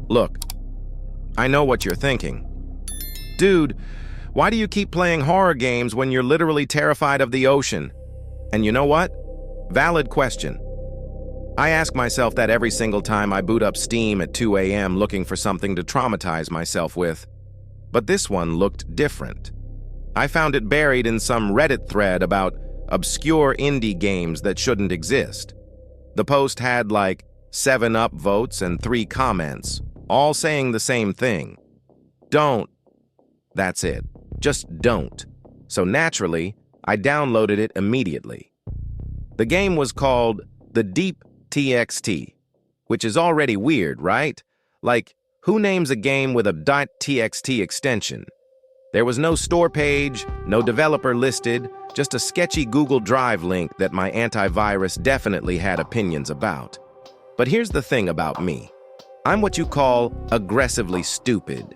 Look, I know what you're thinking. Dude, why do you keep playing horror games when you're literally terrified of the ocean? And you know what? Valid question. I ask myself that every single time I boot up Steam at 2 a.m. looking for something to traumatize myself with. But this one looked different. I found it buried in some Reddit thread about obscure indie games that shouldn't exist. The post had like 7 upvotes and 3 comments, all saying the same thing. Don't. That's it. Just don't. So naturally, I downloaded it immediately. The game was called the Deep.txt, which is already weird, right? Like, who names a game with a .txt extension? There was no store page, no developer listed, just a sketchy Google Drive link that my antivirus definitely had opinions about. But here's the thing about me. I'm what you call aggressively stupid.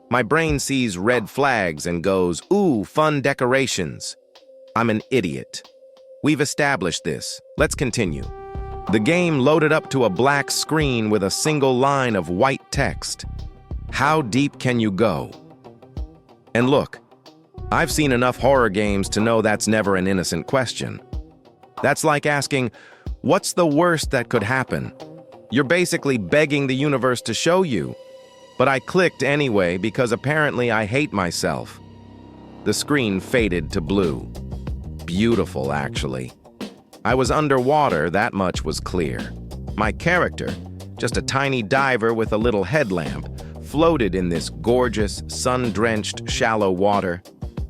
My brain sees red flags and goes, ooh, fun decorations. I'm an idiot. We've established this. Let's continue. The game loaded up to a black screen with a single line of white text. How deep can you go? And look, I've seen enough horror games to know that's never an innocent question. That's like asking, what's the worst that could happen? You're basically begging the universe to show you. But I clicked anyway because apparently I hate myself. The screen faded to blue. Beautiful, actually. I was underwater, that much was clear. My character, just a tiny diver with a little headlamp, floated in this gorgeous, sun-drenched, shallow water.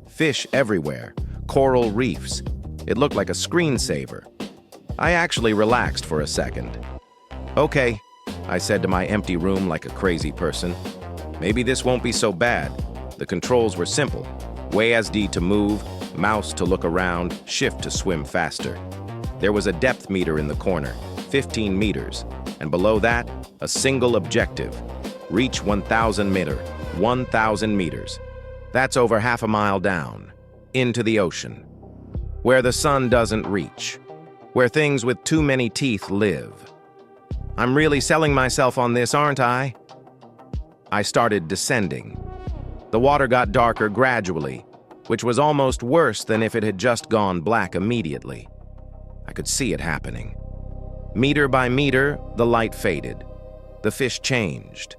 Fish everywhere, coral reefs. It looked like a screensaver. I actually relaxed for a second. Okay, I said to my empty room like a crazy person. Maybe this won't be so bad. The controls were simple. WASD to move, mouse to look around, shift to swim faster. There was a depth meter in the corner, 15 meters, and below that, a single objective. Reach 1,000 meters. That's over half a mile down, into the ocean, where the sun doesn't reach, where things with too many teeth live. I'm really selling myself on this, aren't I? I started descending. The water got darker gradually, which was almost worse than if it had just gone black immediately. I could see it happening. Meter by meter, the light faded. The fish changed.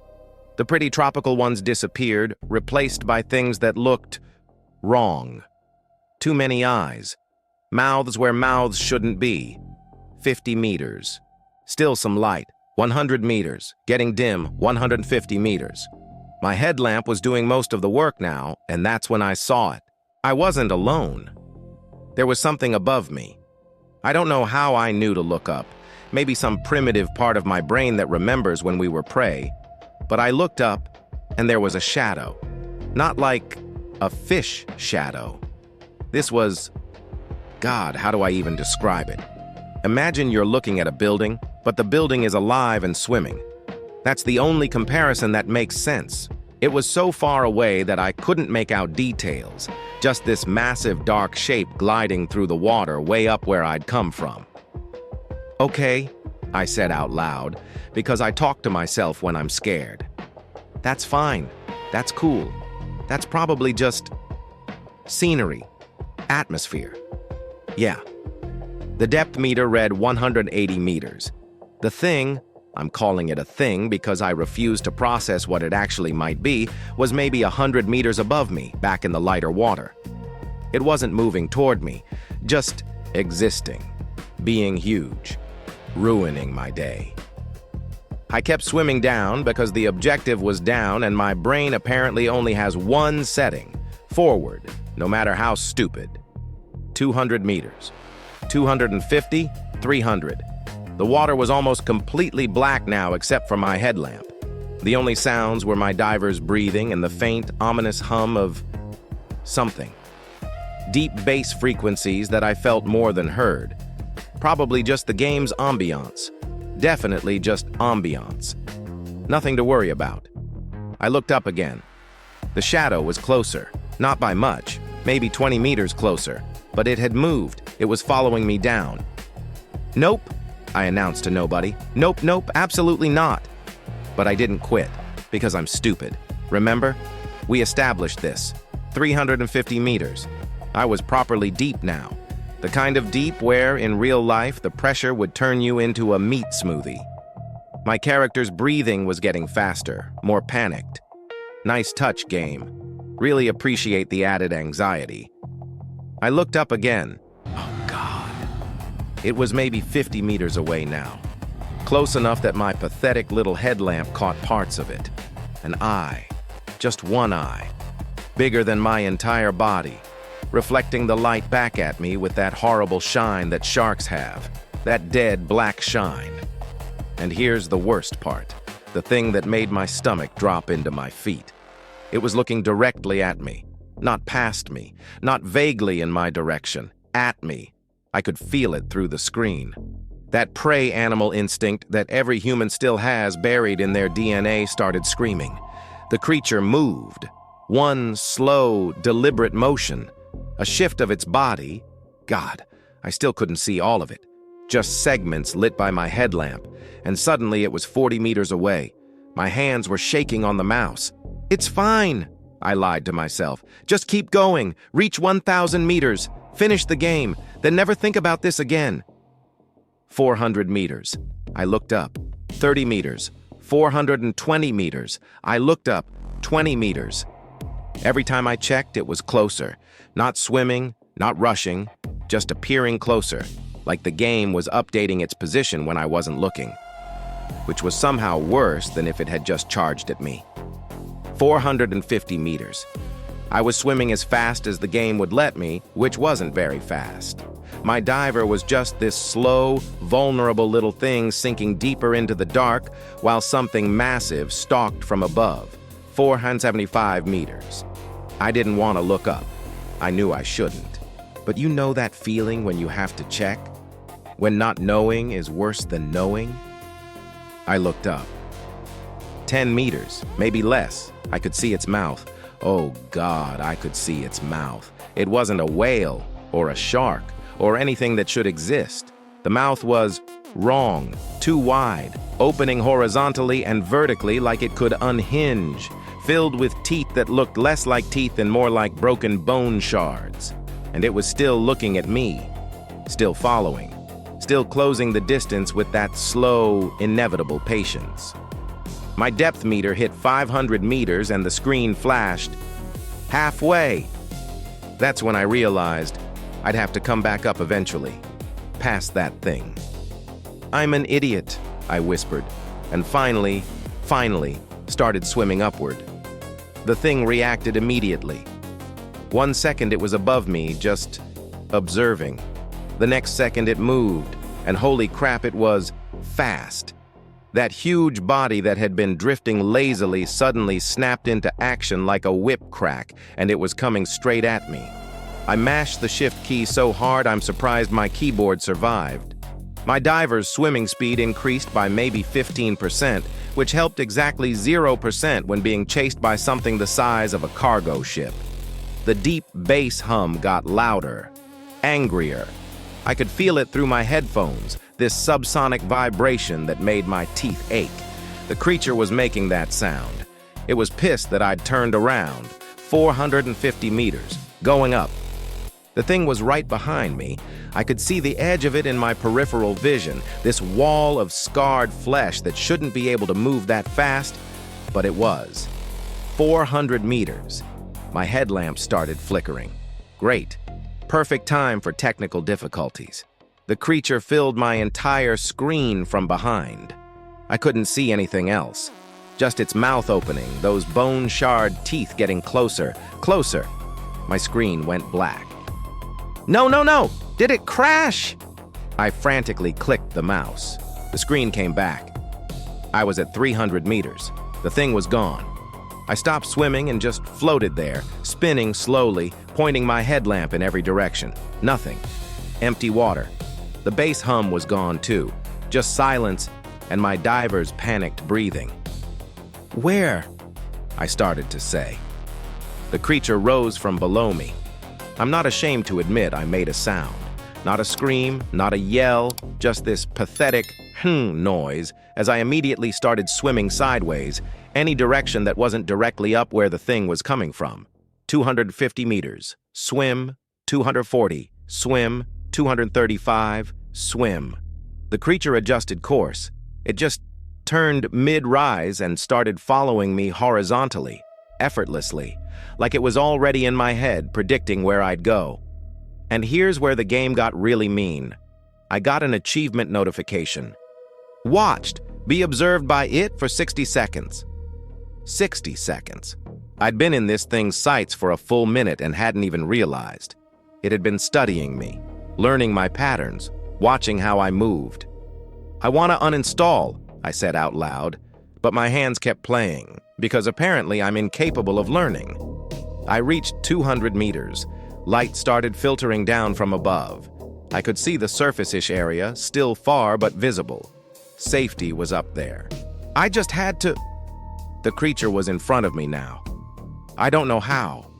The pretty tropical ones disappeared, replaced by things that looked wrong. Too many eyes. Mouths where mouths shouldn't be. 50 meters. Still some light. 100 meters. Getting dim. 150 meters. My headlamp was doing most of the work now, and that's when I saw it. I wasn't alone. There was something above me. I don't know how I knew to look up. Maybe some primitive part of my brain that remembers when we were prey. But I looked up, and there was a shadow. Not like a fish shadow. This was... God, how do I even describe it? Imagine you're looking at a building, but the building is alive and swimming. That's the only comparison that makes sense. It was so far away that I couldn't make out details, just this massive dark shape gliding through the water way up where I'd come from. Okay, I said out loud, because I talk to myself when I'm scared. That's fine. That's cool. That's probably just scenery, atmosphere. Yeah. The depth meter read 180 meters. The thing, I'm calling it a thing because I refuse to process what it actually might be, was maybe 100 meters above me, back in the lighter water. It wasn't moving toward me, just existing, being huge, ruining my day. I kept swimming down because the objective was down and my brain apparently only has one setting, forward, no matter how stupid. 200 meters. 250, 300. The water was almost completely black now except for my headlamp. The only sounds were my diver's breathing and the faint, ominous hum of something. Deep bass frequencies that I felt more than heard. Probably just the game's ambiance. Definitely just ambiance. Nothing to worry about. I looked up again. The shadow was closer, not by much, maybe 20 meters closer, but it had moved. It was following me down. Nope, I announced to nobody. Nope, absolutely not. But I didn't quit, because I'm stupid. Remember? We established this. 350 meters. I was properly deep now. The kind of deep where, in real life, the pressure would turn you into a meat smoothie. My character's breathing was getting faster, more panicked. Nice touch, game. Really appreciate the added anxiety. I looked up again. Oh, God. It was maybe 50 meters away now. Close enough that my pathetic little headlamp caught parts of it. An eye. Just one eye. Bigger than my entire body. Reflecting the light back at me with that horrible shine that sharks have. That dead black shine. And here's the worst part. The thing that made my stomach drop into my feet. It was looking directly at me. Not past me. Not vaguely in my direction. At me. I could feel it through the screen. That prey animal instinct that every human still has buried in their DNA started screaming. The creature moved. One slow, deliberate motion. A shift of its body. God, I still couldn't see all of it. Just segments lit by my headlamp, and suddenly it was 40 meters away. My hands were shaking on the mouse. It's fine, I lied to myself. Just keep going. Reach 1,000 meters. Finish the game. Then never think about this again. 400 meters. I looked up. 30 meters. 420 meters. I looked up. 20 meters. Every time I checked, it was closer. Not swimming, not rushing, just appearing closer, like the game was updating its position when I wasn't looking, which was somehow worse than if it had just charged at me. 450 meters. I was swimming as fast as the game would let me, which wasn't very fast. My diver was just this slow, vulnerable little thing sinking deeper into the dark while something massive stalked from above. 475 meters. I didn't want to look up. I knew I shouldn't. But you know that feeling when you have to check? When not knowing is worse than knowing? I looked up. 10 meters, maybe less. I could see its mouth. Oh God, I could see its mouth. It wasn't a whale or a shark or anything that should exist. The mouth was wrong, too wide, opening horizontally and vertically like it could unhinge, filled with teeth that looked less like teeth and more like broken bone shards. And it was still looking at me, still following, still closing the distance with that slow, inevitable patience. My depth meter hit 500 meters and the screen flashed. Halfway! That's when I realized I'd have to come back up eventually, past that thing. I'm an idiot, I whispered, and finally started swimming upward. The thing reacted immediately. 1 second it was above me, just observing. The next second it moved, and holy crap, it was fast. That huge body that had been drifting lazily suddenly snapped into action like a whip crack, and it was coming straight at me. I mashed the shift key so hard I'm surprised my keyboard survived. My diver's swimming speed increased by maybe 15%, which helped exactly 0% when being chased by something the size of a cargo ship. The deep bass hum got louder, angrier. I could feel it through my headphones, this subsonic vibration that made my teeth ache. The creature was making that sound. It was pissed that I'd turned around, 450 meters, going up. The thing was right behind me. I could see the edge of it in my peripheral vision, this wall of scarred flesh that shouldn't be able to move that fast, but it was. 400 meters. My headlamp started flickering. Great. Perfect time for technical difficulties. The creature filled my entire screen from behind. I couldn't see anything else. Just its mouth opening, those bone-shard teeth getting closer, closer. My screen went black. No, no, no! Did it crash? I frantically clicked the mouse. The screen came back. I was at 300 meters. The thing was gone. I stopped swimming and just floated there, spinning slowly, pointing my headlamp in every direction. Nothing. Empty water. The bass hum was gone too. Just silence and my diver's panicked breathing. Where? I started to say. The creature rose from below me. I'm not ashamed to admit I made a sound. Not a scream, not a yell, just this pathetic noise, as I immediately started swimming sideways, any direction that wasn't directly up where the thing was coming from. 250 meters, swim, 240, swim, 235, swim. The creature adjusted course. It just turned mid-rise and started following me horizontally, effortlessly, like it was already in my head, predicting where I'd go. And here's where the game got really mean. I got an achievement notification. Watched, be observed by it for 60 seconds. 60 seconds. I'd been in this thing's sights for a full minute and hadn't even realized. It had been studying me, learning my patterns, watching how I moved. I want to uninstall, I said out loud, but my hands kept playing, because apparently I'm incapable of learning. I reached 200 meters. Light started filtering down from above. I could see the surface-ish area, still far but visible. Safety was up there. I just had to... The creature was in front of me now. I don't know how.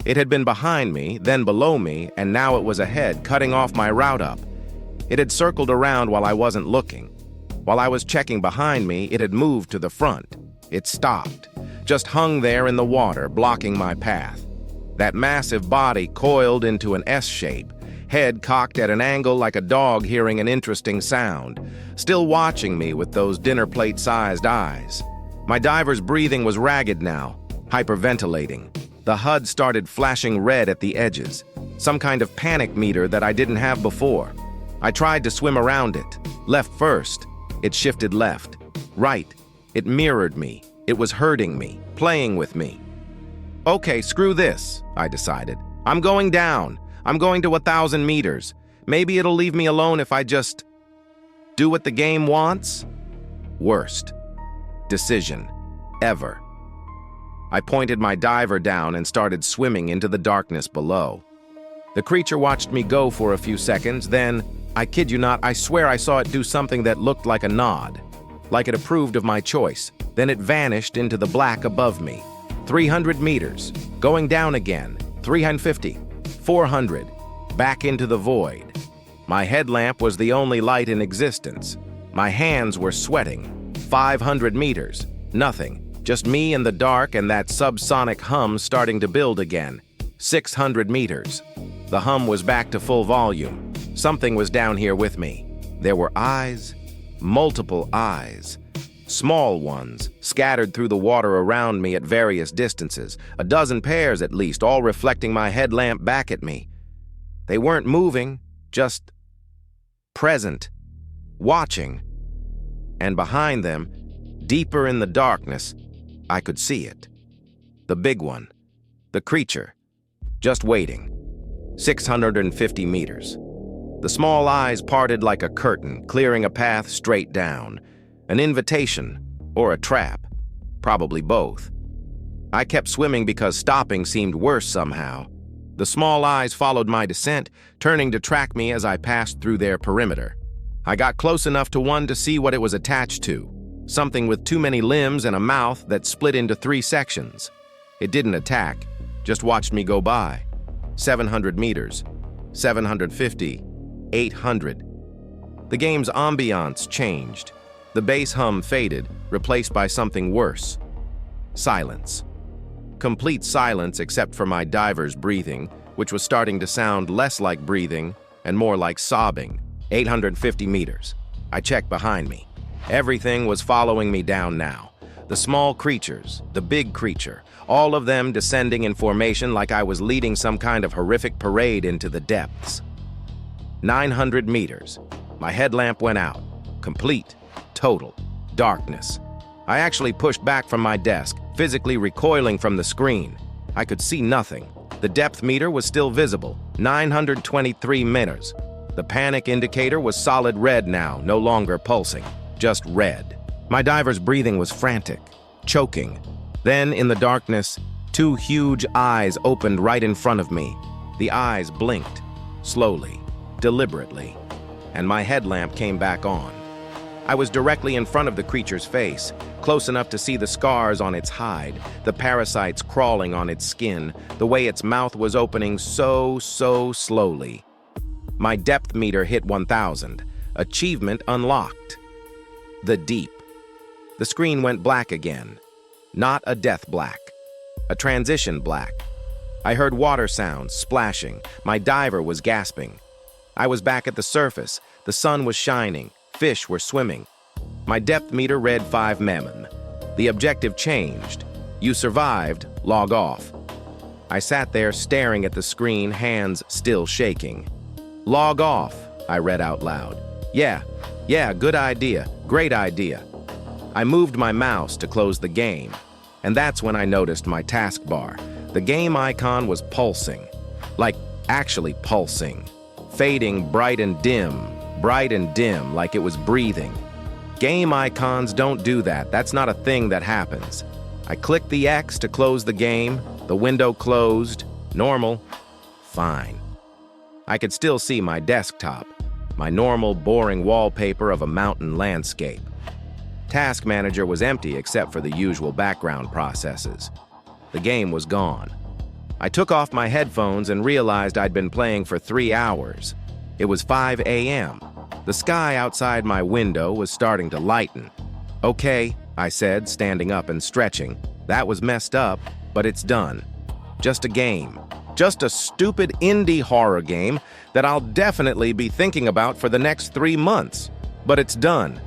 It had been behind me, then below me, and now it was ahead, cutting off my route up. It had circled around while I wasn't looking. While I was checking behind me, it had moved to the front. It stopped, just hung there in the water, blocking my path. That massive body coiled into an S shape, head cocked at an angle like a dog hearing an interesting sound, still watching me with those dinner plate-sized eyes. My diver's breathing was ragged now, hyperventilating. The HUD started flashing red at the edges, some kind of panic meter that I didn't have before. I tried to swim around it. Left first. It shifted left. Right. It mirrored me. It was hurting me, playing with me. Okay, screw this, I decided. I'm going down. I'm going to 1,000 meters. Maybe it'll leave me alone if I just do what the game wants? Worst decision ever. I pointed my diver down and started swimming into the darkness below. The creature watched me go for a few seconds, then, I kid you not, I swear I saw it do something that looked like a nod, like it approved of my choice. Then it vanished into the black above me. 300 meters, going down again, 350, 400, back into the void. My headlamp was the only light in existence. My hands were sweating. 500 meters, nothing. Just me in the dark and that subsonic hum starting to build again. 600 meters. The hum was back to full volume. Something was down here with me. There were eyes, multiple eyes. Small ones, scattered through the water around me at various distances. A dozen pairs at least, all reflecting my headlamp back at me. They weren't moving, just present, watching. And behind them, deeper in the darkness, I could see it. The big one, the creature, just waiting. 650 meters. The small eyes parted like a curtain, clearing a path straight down. An invitation, or a trap, probably both. I kept swimming because stopping seemed worse somehow. The small eyes followed my descent, turning to track me as I passed through their perimeter. I got close enough to one to see what it was attached to. Something with too many limbs and a mouth that split into 3 sections. It didn't attack, just watched me go by. 700 meters, 750, 800. The game's ambiance changed. The bass hum faded, replaced by something worse. Silence. Complete silence except for my diver's breathing, which was starting to sound less like breathing and more like sobbing. 850 meters. I checked behind me. Everything was following me down now. The small creatures, the big creature, all of them descending in formation like I was leading some kind of horrific parade into the depths. 900 meters. My headlamp went out. Complete, total darkness. I actually pushed back from my desk, physically recoiling from the screen. I could see nothing. The depth meter was still visible, 923 meters. The panic indicator was solid red now, no longer pulsing, just red. My diver's breathing was frantic, choking. Then, in the darkness, 2 huge eyes opened right in front of me. The eyes blinked, slowly, deliberately, and my headlamp came back on. I was directly in front of the creature's face, close enough to see the scars on its hide, the parasites crawling on its skin, the way its mouth was opening so slowly. My depth meter hit 1,000. Achievement unlocked. The Deep. The screen went black again. Not a death black. A transition black. I heard water sounds, splashing. My diver was gasping. I was back at the surface. The sun was shining. Fish were swimming. My depth meter read 5 Mammon. The objective changed. You survived, log off. I sat there staring at the screen, hands still shaking. Log off, I read out loud. Yeah, good idea, great idea. I moved my mouse to close the game, and that's when I noticed my taskbar. The game icon was pulsing, like actually pulsing, fading bright and dim, like it was breathing. Game icons don't do that. That's not a thing that happens. I clicked the X to close the game. The window closed. Normal. Fine. I could still see my desktop, my normal, boring wallpaper of a mountain landscape. Task Manager was empty except for the usual background processes. The game was gone. I took off my headphones and realized I'd been playing for 3 hours. It was 5 a.m. The sky outside my window was starting to lighten. Okay, I said, standing up and stretching. That was messed up, but it's done. Just a game. Just a stupid indie horror game that I'll definitely be thinking about for the next 3 months. But it's done.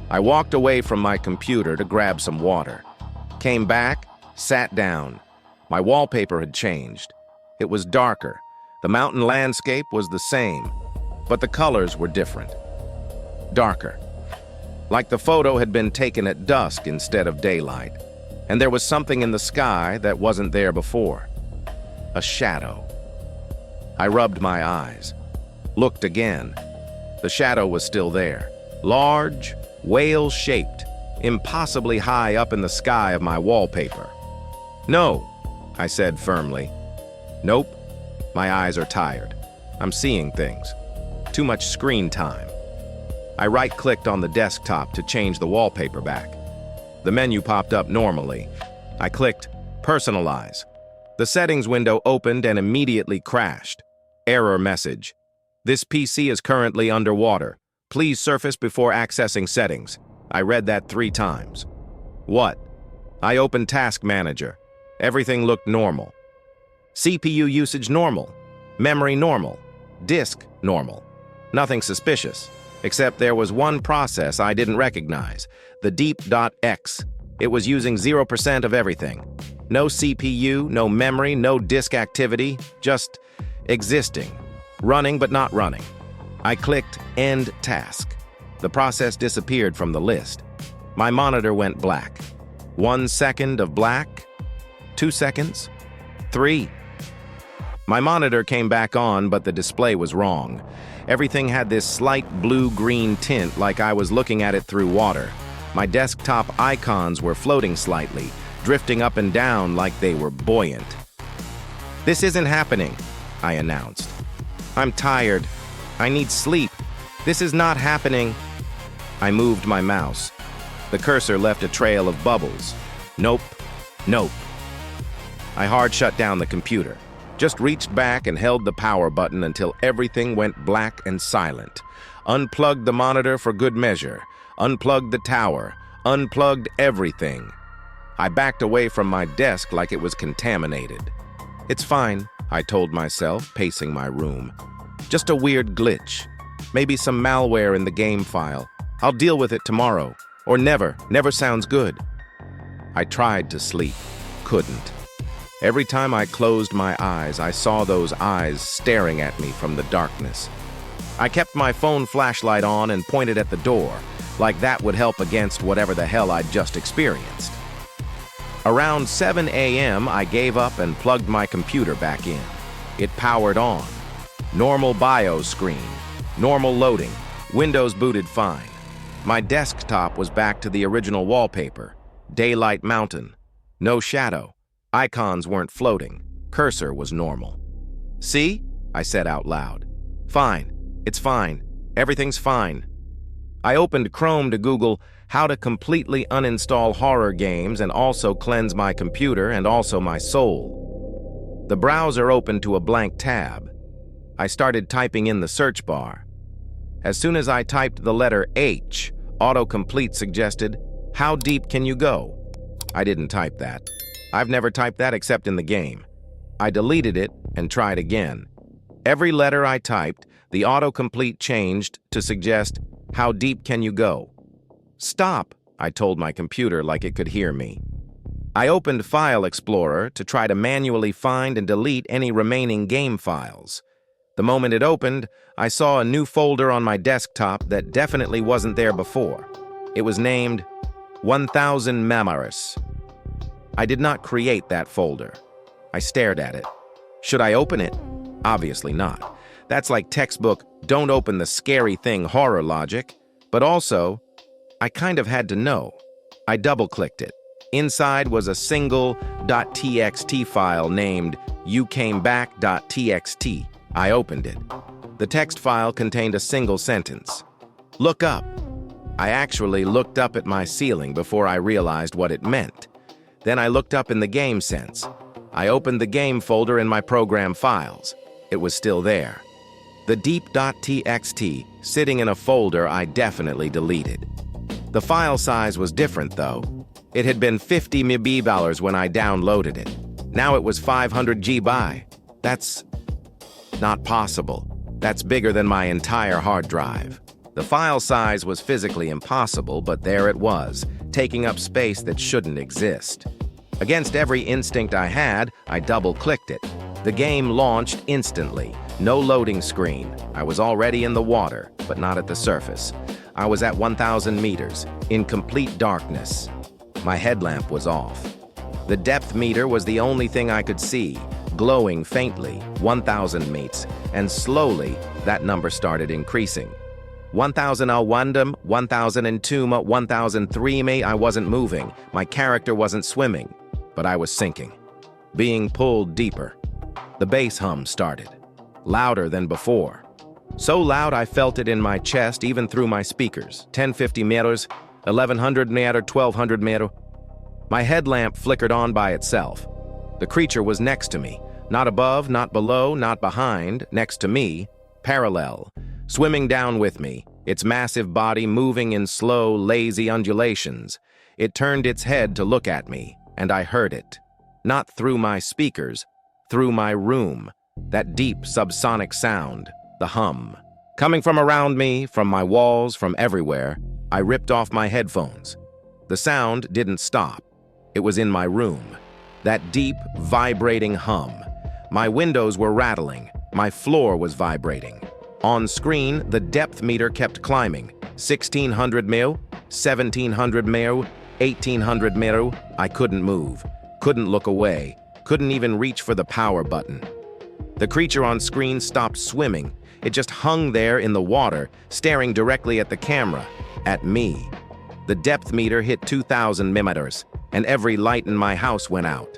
I walked away from my computer to grab some water. Came back, sat down. My wallpaper had changed. It was darker. The mountain landscape was the same, but the colors were different. Darker. Like the photo had been taken at dusk instead of daylight, and there was something in the sky that wasn't there before. A shadow. I rubbed my eyes. Looked again. The shadow was still there. Large, whale-shaped, impossibly high up in the sky of my wallpaper. No, I said firmly. Nope. My eyes are tired. I'm seeing things. Too much screen time. I right-clicked on the desktop to change the wallpaper back. The menu popped up normally. I clicked Personalize. The settings window opened and immediately crashed. Error message. This PC is currently underwater. Please surface before accessing settings. I read that 3 times. What? I opened Task Manager. Everything looked normal. CPU usage normal. Memory normal. Disk normal. Nothing suspicious, except there was one process I didn't recognize, the Deep.txt. It was using 0% of everything. No CPU, no memory, no disk activity, just existing. Running but not running. I clicked End Task. The process disappeared from the list. My monitor went black. 1 second of black. 2 seconds. 3. My monitor came back on, but the display was wrong. Everything had this slight blue-green tint like I was looking at it through water. My desktop icons were floating slightly, drifting up and down like they were buoyant. This isn't happening, I announced. I'm tired. I need sleep. This is not happening. I moved my mouse. The cursor left a trail of bubbles. Nope. Nope. I hard shut down the computer. Just reached back and held the power button until everything went black and silent. Unplugged the monitor for good measure. Unplugged the tower. Unplugged everything. I backed away from my desk like it was contaminated. It's fine, I told myself, pacing my room. Just a weird glitch. Maybe some malware in the game file. I'll deal with it tomorrow. Or never. Never sounds good. I tried to sleep. Couldn't. Every time I closed my eyes, I saw those eyes staring at me from the darkness. I kept my phone flashlight on and pointed at the door, like that would help against whatever the hell I'd just experienced. Around 7 a.m., I gave up and plugged my computer back in. It powered on. Normal BIOS screen. Normal loading. Windows booted fine. My desktop was back to the original wallpaper. Daylight mountain. No shadow. Icons weren't floating. Cursor was normal. See? I said out loud. Fine. It's fine. Everything's fine. I opened Chrome to Google how to completely uninstall horror games and also cleanse my computer and also my soul. The browser opened to a blank tab. I started typing in the search bar. As soon as I typed the letter H, Autocomplete suggested, "How deep can you go?" I didn't type that. I've never typed that except in the game. I deleted it and tried again. Every letter I typed, the autocomplete changed to suggest, "How deep can you go?" "Stop," I told my computer like it could hear me. I opened File Explorer to try to manually find and delete any remaining game files. The moment it opened, I saw a new folder on my desktop that definitely wasn't there before. It was named 1000 Memories. I did not create that folder. I stared at it. Should I open it? Obviously not. That's like textbook, don't open the scary thing horror logic. But also, I kind of had to know. I double-clicked it. Inside was a single .txt file named youcameback.txt. I opened it. The text file contained a single sentence. "Look up." I actually looked up at my ceiling before I realized what it meant. Then I looked up in the game sense. I opened the game folder in my program files. It was still there. The Deep.txt sitting in a folder I definitely deleted. The file size was different though. It had been 50 MB when I downloaded it. Now it was 500 GB. That's not possible. That's bigger than my entire hard drive. The file size was physically impossible, but there it was, taking up space that shouldn't exist. Against every instinct I had, I double-clicked it. The game launched instantly. No loading screen. I was already in the water, but not at the surface. I was at 1,000 meters, in complete darkness. My headlamp was off. The depth meter was the only thing I could see, glowing faintly, 1,000 meters, and slowly that number started increasing. 1,001, 1,002, 1,003. I wasn't moving. My character wasn't swimming, but I was sinking, being pulled deeper. The bass hum started, louder than before. So loud I felt it in my chest, even through my speakers. 1050 meters, 1100 meter, 1200 meter. My headlamp flickered on by itself. The creature was next to me, not above, not below, not behind, next to me, parallel, swimming down with me, its massive body moving in slow, lazy undulations. It turned its head to look at me, and I heard it. Not through my speakers, through my room, that deep subsonic sound, the hum. Coming from around me, from my walls, from everywhere, I ripped off my headphones. The sound didn't stop. It was in my room. That deep, vibrating hum. My windows were rattling. My floor was vibrating. On screen, the depth meter kept climbing. 1,600 mil, 1,700 mil, 1,800 mil. I couldn't move, couldn't look away, couldn't even reach for the power button. The creature on screen stopped swimming. It just hung there in the water, staring directly at the camera, at me. The depth meter hit 2,000 meters, and every light in my house went out.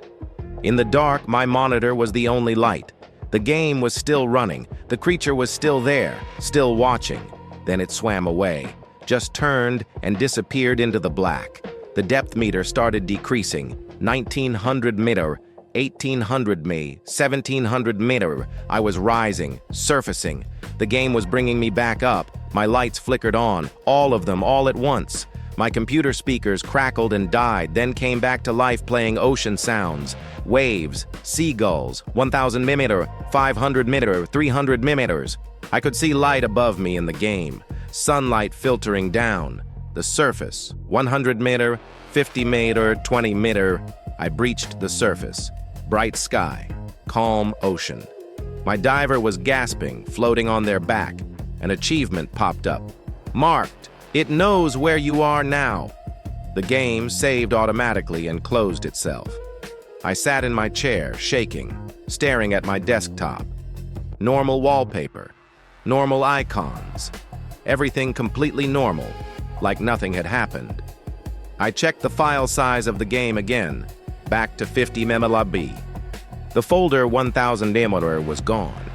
In the dark, my monitor was the only light. The game was still running. The creature was still there, still watching. Then it swam away, just turned and disappeared into the black. The depth meter started decreasing. 1,900 meter, 1,800 me, 1,700 meter. I was rising, surfacing. The game was bringing me back up. My lights flickered on, all of them, all at once. My computer speakers crackled and died, then came back to life playing ocean sounds. Waves, seagulls, 1,000 meter, 500 meter, 300 meters. I could see light above me in the game. Sunlight filtering down. The surface, 100 meter, 50 meter, 20 meter. I breached the surface. Bright sky, calm ocean. My diver was gasping, floating on their back. An achievement popped up. Marked. It knows where you are now. The game saved automatically and closed itself. I sat in my chair, shaking, staring at my desktop. Normal wallpaper, normal icons, everything completely normal, like nothing had happened. I checked the file size of the game again, back to 50 MB. The folder 1000 MB was gone.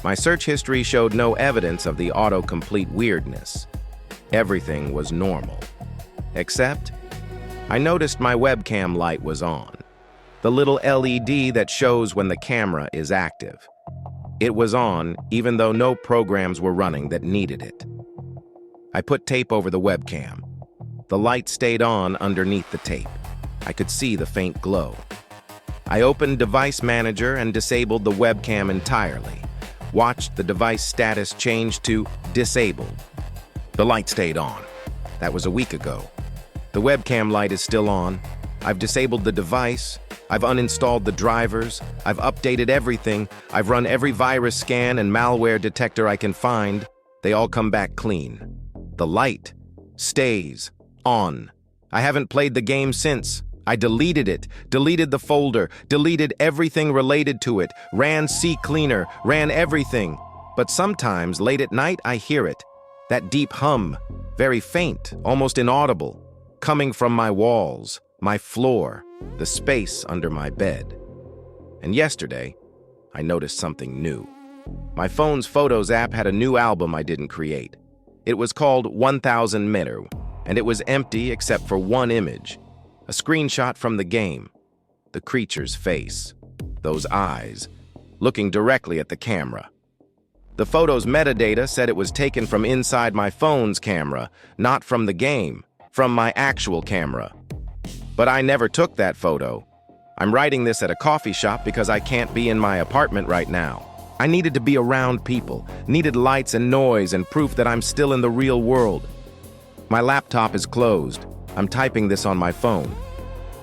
My search history showed no evidence of the autocomplete weirdness. Everything was normal. Except, I noticed my webcam light was on. The little LED that shows when the camera is active. It was on, even though no programs were running that needed it. I put tape over the webcam. The light stayed on underneath the tape. I could see the faint glow. I opened Device Manager and disabled the webcam entirely. Watched the device status change to disabled. The light stayed on. That was a week ago. The webcam light is still on. I've disabled the device. I've uninstalled the drivers. I've updated everything. I've run every virus scan and malware detector I can find. They all come back clean. The light stays on. I haven't played the game since. I deleted it, deleted the folder, deleted everything related to it, ran CCleaner, ran everything. But sometimes, late at night, I hear it. That deep hum, very faint, almost inaudible, coming from my walls, my floor, the space under my bed. And yesterday, I noticed something new. My phone's Photos app had a new album I didn't create. It was called 1000 Meter, and it was empty except for one image. A screenshot from the game. The creature's face. Those eyes. Looking directly at the camera. The photo's metadata said it was taken from inside my phone's camera, not from the game, from my actual camera. But I never took that photo. I'm writing this at a coffee shop because I can't be in my apartment right now. I needed to be around people, needed lights and noise and proof that I'm still in the real world. My laptop is closed. I'm typing this on my phone.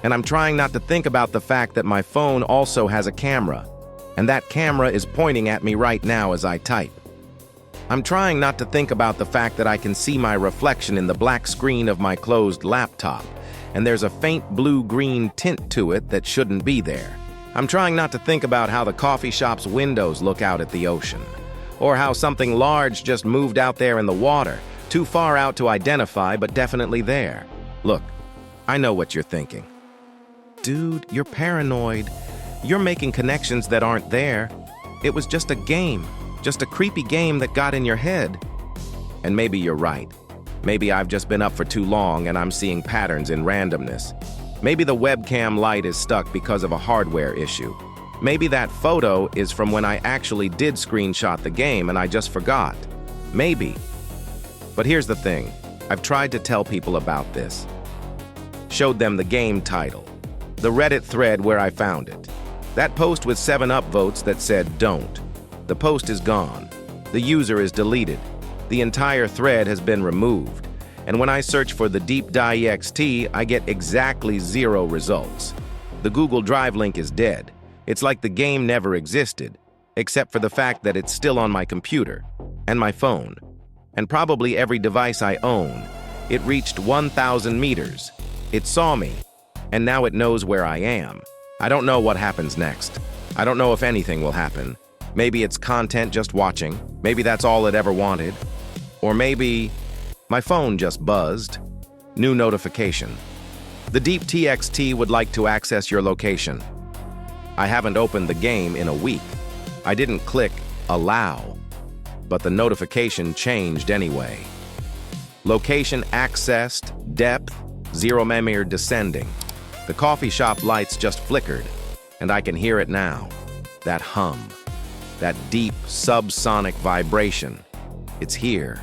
And I'm trying not to think about the fact that my phone also has a camera. And that camera is pointing at me right now as I type. I'm trying not to think about the fact that I can see my reflection in the black screen of my closed laptop. And there's a faint blue-green tint to it that shouldn't be there. I'm trying not to think about how the coffee shop's windows look out at the ocean. Or how something large just moved out there in the water. Too far out to identify, but definitely there. Look, I know what you're thinking. Dude, you're paranoid. You're making connections that aren't there. It was just a game, just a creepy game that got in your head. And maybe you're right. Maybe I've just been up for too long and I'm seeing patterns in randomness. Maybe the webcam light is stuck because of a hardware issue. Maybe that photo is from when I actually did screenshot the game and I just forgot. Maybe. But here's the thing. I've tried to tell people about this. Showed them the game title, the Reddit thread where I found it. That post with 7 upvotes that said don't. The post is gone. The user is deleted. The entire thread has been removed. And when I search for the Deep.txt, I get exactly 0 results. The Google Drive link is dead. It's like the game never existed, except for the fact that it's still on my computer and my phone. And probably every device I own. It reached 1,000 meters. It saw me, and now it knows where I am. I don't know what happens next. I don't know if anything will happen. Maybe it's content just watching. Maybe that's all it ever wanted. Or maybe my phone just buzzed. New notification. The Deep.txt would like to access your location. I haven't opened the game in a week. I didn't click allow. But the notification changed anyway. Location accessed, depth, 0 meter descending. The coffee shop lights just flickered, and I can hear it now. That hum, that deep subsonic vibration. It's here.